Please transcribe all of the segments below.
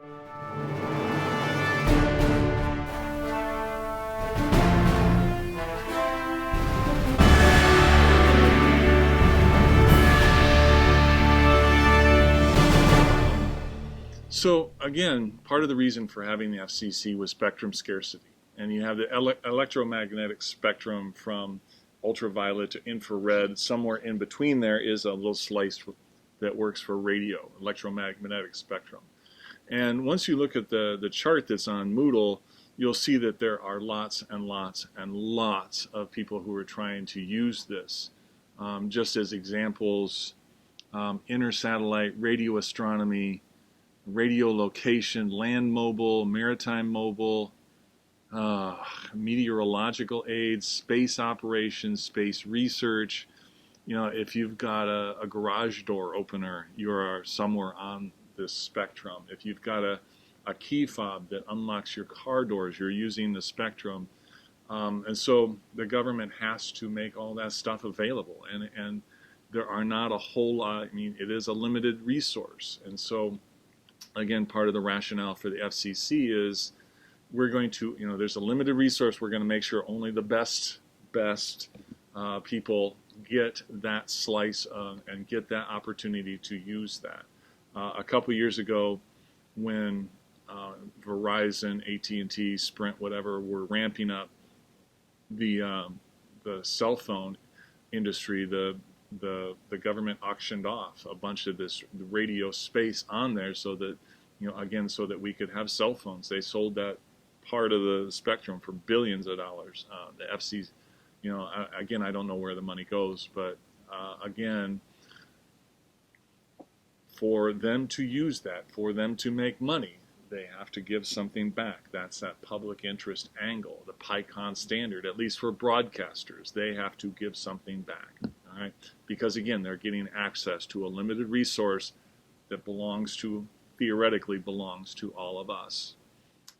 So again, part of the reason for having the FCC was spectrum scarcity. And you have the electromagnetic spectrum from ultraviolet to infrared. Somewhere in between there is a little slice that works for radio, electromagnetic spectrum. And once you look at the chart that's on Moodle, you'll see that there are lots and lots and lots of people who are trying to use this. Just as examples, intersatellite radio astronomy, radio location, land mobile, maritime mobile, meteorological aids, space operations, space research. You know, if you've got a garage door opener, you are somewhere on this spectrum. If you've got a key fob that unlocks your car doors, you're using the spectrum. And so the government has to make all that stuff available. And there are not a whole lot. I mean, it is a limited resource. And so again, part of the rationale for the FCC is we're going to, you know, there's a limited resource. We're going to make sure only the best people get that slice and get that opportunity to use that. A couple years ago, when Verizon, AT&T, Sprint, whatever, were ramping up the cell phone industry, the government auctioned off a bunch of this radio space on there so that, you know, again, so that we could have cell phones. They sold that part of the spectrum for billions of dollars. The FCC, you know, again, I don't know where the money goes, but again, for them to use that, for them to make money, they have to give something back. That's that public interest angle, the PICON standard, at least for broadcasters. They have to give something back, all right? Because again, they're getting access to a limited resource that theoretically belongs to all of us.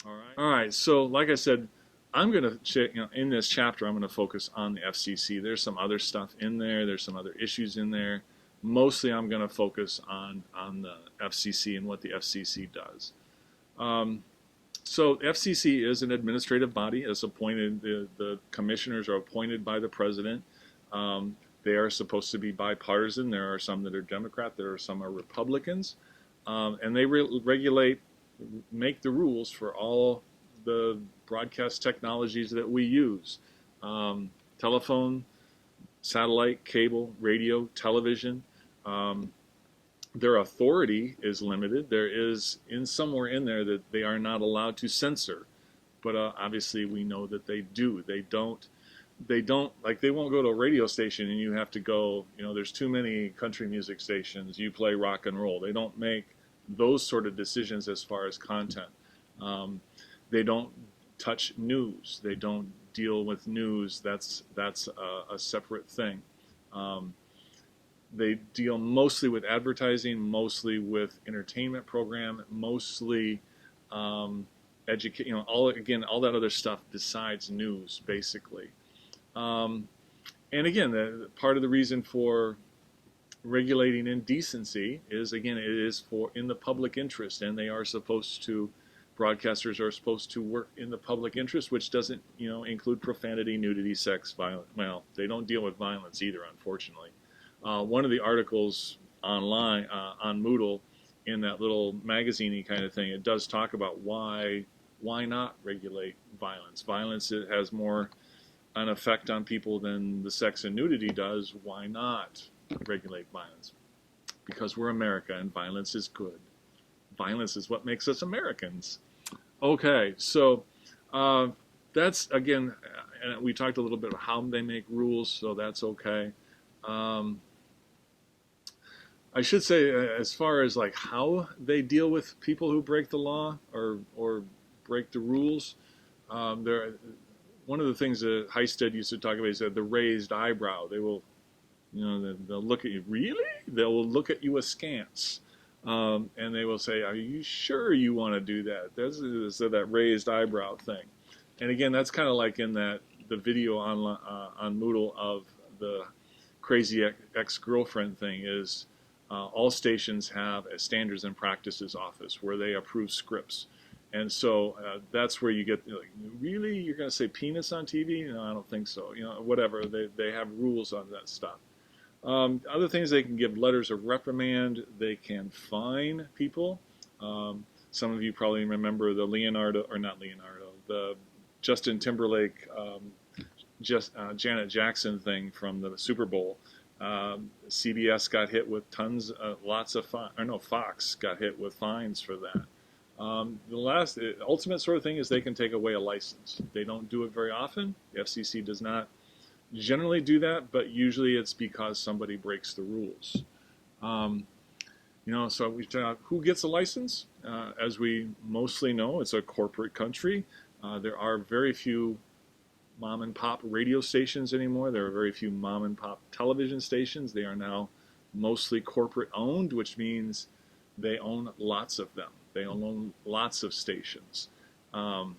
All right, so like I said, I'm going to, you know, in this chapter, I'm going to focus on the FCC. There's some other stuff in there. There's some other issues in there. Mostly I'm going to focus on the FCC and what the FCC does. So the FCC is an administrative body. It's appointed, the commissioners are appointed by the president. They are supposed to be bipartisan. There are some that are Democrat, there are some are Republicans. And they make the rules for all the broadcast technologies that we use. Telephone, satellite, cable, radio, television. Their authority is limited. There is somewhere in there that they are not allowed to censor, but obviously we know that they do. They don't, like, they won't go to a radio station and you have to go, you know, there's too many country music stations, you play rock and roll. They don't make those sort of decisions as far as content. They don't touch news. They don't deal with news. That's a separate thing. They deal mostly with advertising, mostly with entertainment program, mostly educate. You know, all that other stuff besides news, basically. And again, part of the reason for regulating indecency is, again, it is in the public interest, and they are supposed to. Broadcasters are supposed to work in the public interest, which doesn't, you know, include profanity, nudity, sex, violence. Well, they don't deal with violence either, unfortunately. One of the articles online on Moodle, in that little magazine-y kind of thing, it does talk about why not regulate violence. Violence, it has more an effect on people than the sex and nudity does. Why not regulate violence? Because we're America and violence is good. Violence is what makes us Americans. Okay, so that's, again, and we talked a little bit about how they make rules, so that's okay. I should say, as far as like how they deal with people who break the law or break the rules, one of the things that Heisted used to talk about is the raised eyebrow. They will, you know, they'll look at you, really? They will look at you askance. And they will say, are you sure you want to do that? That's that raised eyebrow thing. And again, that's kind of like in the video on Moodle of the crazy ex-girlfriend thing is, All stations have a standards and practices office where they approve scripts. And so that's where you get, like, really, you're going to say penis on TV? No, I don't think so. Whatever. They have rules on that stuff. Other things, they can give letters of reprimand. They can fine people. Some of you probably remember the the Justin Timberlake, Janet Jackson thing from the Super Bowl. CBS got hit with Fox got hit with fines for that. The ultimate sort of thing is they can take away a license. They don't do it very often. The FCC does not generally do that, but usually it's because somebody breaks the rules. So we talk, who gets a license? As we mostly know, it's a corporate country. There are very few mom and pop radio stations anymore. There are very few mom and pop television stations. They are now mostly corporate owned, which means they own lots of them. They own lots of stations. And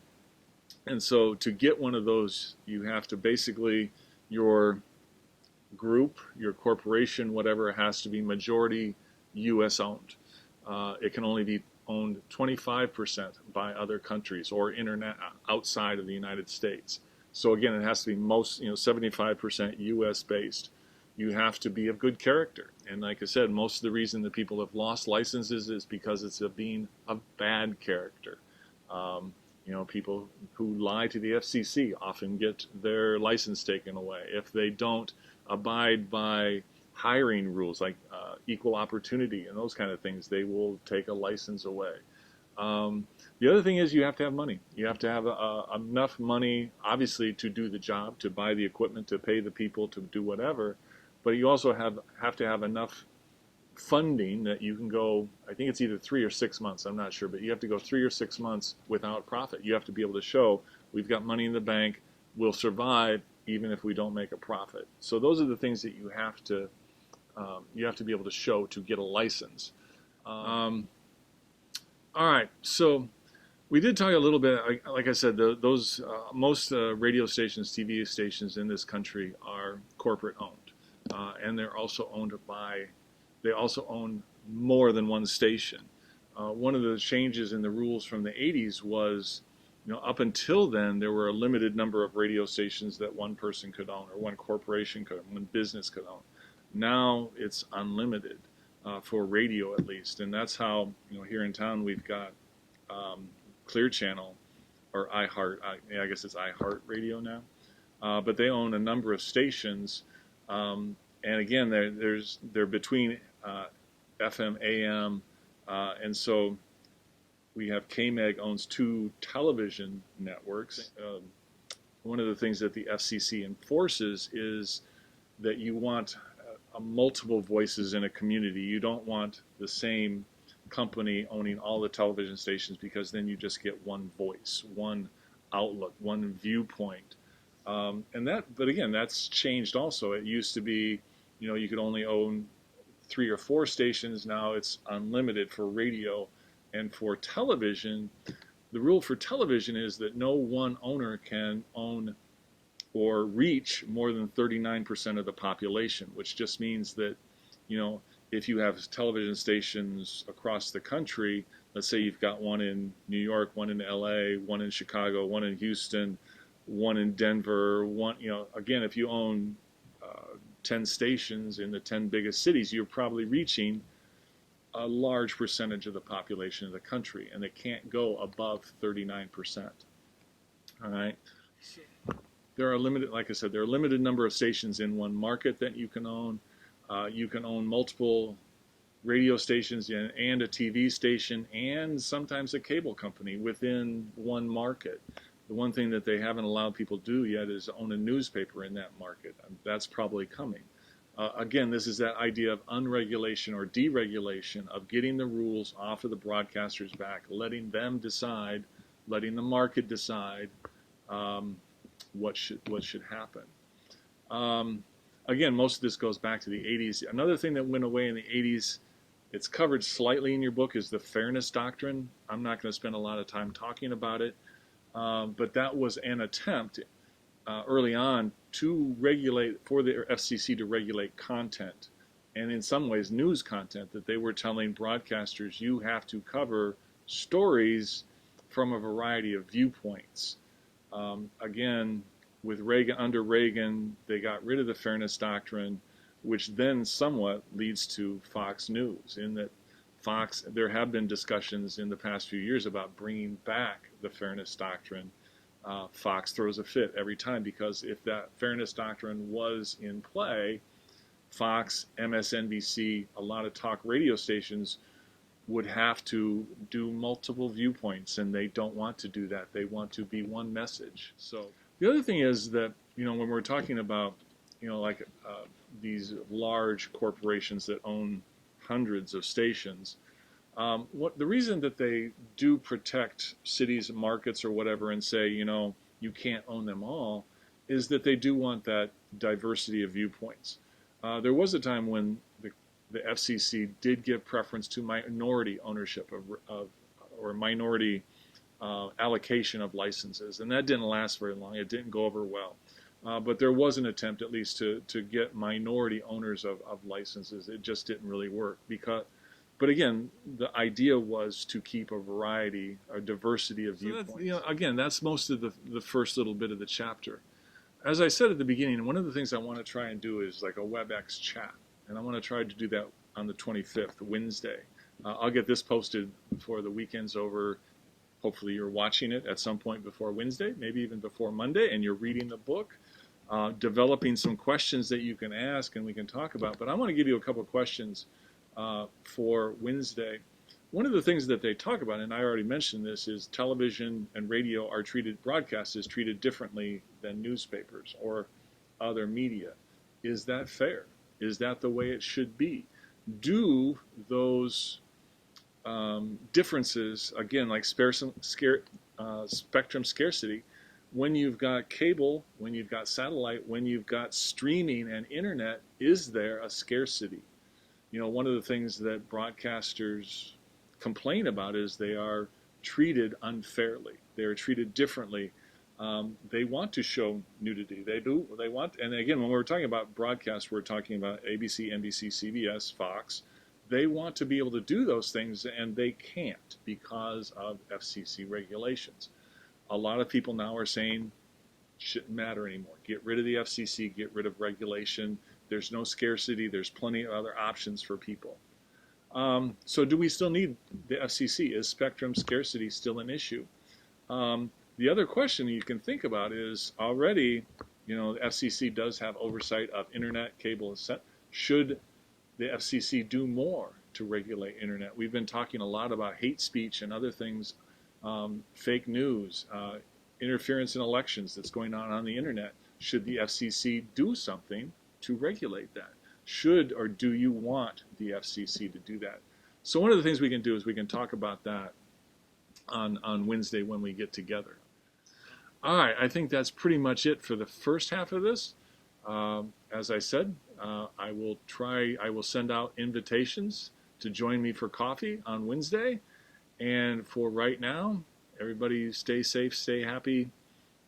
so to get one of those, you have to basically, your group, your corporation, whatever, has to be majority U.S. owned. It can only be owned 25% by other countries or outside of the United States. So again, it has to be 75% U.S. based. You have to be of good character. And like I said, most of the reason that people have lost licenses is because it's being of bad character. People who lie to the FCC often get their license taken away. If they don't abide by hiring rules like equal opportunity and those kind of things, they will take a license away. The other thing is you have to have money. You have to have enough money, obviously, to do the job, to buy the equipment, to pay the people, to do whatever. But you also have to have enough funding that you can go, I think it's either 3 or 6 months, I'm not sure, but you have to go 3 or 6 months without profit. You have to be able to show, we've got money in the bank, we'll survive even if we don't make a profit. So those are the things that you have to be able to show to get a license. All right, so we did talk a little bit, like I said, most radio stations, TV stations in this country are corporate owned, and they also own more than one station. One of the changes in the rules from the 80s was, up until then, there were a limited number of radio stations that one person could own, or one corporation could own, one business could own. Now it's unlimited. For radio at least, and that's how here in town we've got Clear Channel or iHeart. I guess it's iHeart Radio now, but they own a number of stations, and again they're between FM, AM, and so we have KMEG owns 2 television networks. One of the things that the FCC enforces is that you want multiple voices in a community. You don't want the same company owning all the television stations, because then you just get one voice, one outlook, one viewpoint. But again, that's changed also. It used to be, you could only own 3 or 4 stations. Now it's unlimited for radio. And for television, the rule for television is that no one owner can own or reach more than 39% of the population, which just means that, if you have television stations across the country, let's say you've got one in New York, one in LA, one in Chicago, one in Houston, one in Denver, again, if you own 10 stations in the 10 biggest cities, you're probably reaching a large percentage of the population of the country, and it can't go above 39%. All right. There are like I said, there are a limited number of stations in one market that you can own. You can own multiple radio stations and a TV station and sometimes a cable company within one market. The one thing that they haven't allowed people to do yet is own a newspaper in that market. That's probably coming. Again, this is that idea of unregulation or deregulation, of getting the rules off of the broadcasters' back, letting them decide, letting the market decide what should happen. Again, most of this goes back to the 80s. Another thing that went away in the 80s, it's covered slightly in your book, is the Fairness Doctrine. I'm not going to spend a lot of time talking about it, but that was an attempt early on to regulate, for the FCC to regulate content and in some ways news content, that they were telling broadcasters, you have to cover stories from a variety of viewpoints. Again, with Reagan, under Reagan, they got rid of the fairness doctrine, which then somewhat leads to Fox News, in that Fox, there have been discussions in the past few years about bringing back the fairness doctrine. Fox throws a fit every time, because if that fairness doctrine was in play, Fox, MSNBC, a lot of talk radio stations would have to do multiple viewpoints, and they don't want to do that. They want to be one message. So the other thing is that, when we're talking about, like these large corporations that own hundreds of stations, the reason that they do protect cities, markets, or whatever, and say, you can't own them all, is that they do want that diversity of viewpoints. There was a time when the FCC did give preference to minority ownership or minority allocation of licenses, and that didn't last very long. It didn't go over well. But there was an attempt, at least, to get minority owners of licenses. It just didn't really work. But again, the idea was to keep a variety, a diversity of viewpoints. Again, that's most of the first little bit of the chapter. As I said at the beginning, one of the things I want to try and do is like a WebEx chat. And I want to try to do that on the 25th, Wednesday. I'll get this posted before the weekend's over. Hopefully you're watching it at some point before Wednesday, maybe even before Monday, and you're reading the book, developing some questions that you can ask and we can talk about. But I want to give you a couple of questions for Wednesday. One of the things that they talk about, and I already mentioned this, is television and radio are broadcast is treated differently than newspapers or other media. Is that fair? Is that the way it should be? Do those differences, again, like spectrum scarcity, when you've got cable, when you've got satellite, when you've got streaming and internet, is there a scarcity? One of the things that broadcasters complain about is they are treated unfairly. They are treated differently. They want to show nudity. They want, and again, when we're talking about broadcast, we're talking about ABC, NBC, CBS, Fox. They want to be able to do those things, and they can't because of FCC regulations. A lot of people now are saying it shouldn't matter anymore. Get rid of the FCC, get rid of regulation. There's no scarcity. There's plenty of other options for people. So do we still need the FCC? Is spectrum scarcity still an issue? The other question you can think about is already, the FCC does have oversight of internet, cable, etc. Should the FCC do more to regulate internet? We've been talking a lot about hate speech and other things, fake news, interference in elections that's going on the internet. Should the FCC do something to regulate that? Should or do you want the FCC to do that? So one of the things we can do is we can talk about that on Wednesday when we get together. All right, I think that's pretty much it for the first half of this. As I said, I will send out invitations to join me for coffee on Wednesday. And for right now, everybody stay safe, stay happy.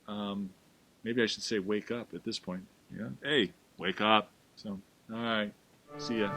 Maybe I should say wake up at this point. Yeah. Hey, wake up. So, all right. See ya.